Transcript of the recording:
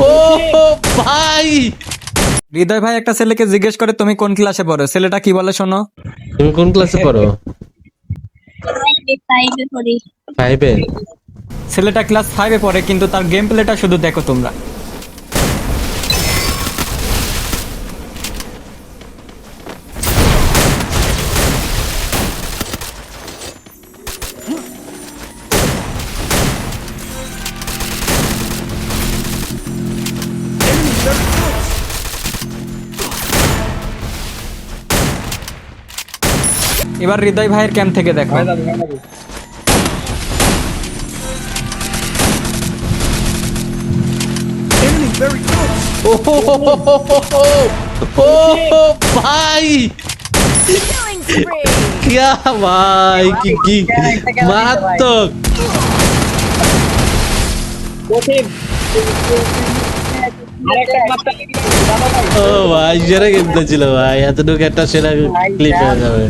ও ভাই, হৃদয় ভাই একটা ছেলেকে জিজ্ঞেস করে তুমি কোন ক্লাসে পড়ো, ছেলেটা কি বলে শোনো। তুমি কোন ক্লাসে পড়ো? ফাইভে পড়ি। 5-এ? ছেলেটা ক্লাস 5-এ পড়ে, কিন্তু তার গেম প্লেটা শুধু দেখো তোমরা। এবার হৃদয় ভাইয়ের ক্যাম্প থেকে দেখো। ও ভাই, क्या भाई, কি মারাত্মক। ও ভাই, সেরা গেমটা ছিল ভাই, এতটুকু একটা সেরা ক্লিপ হয়ে যাবে।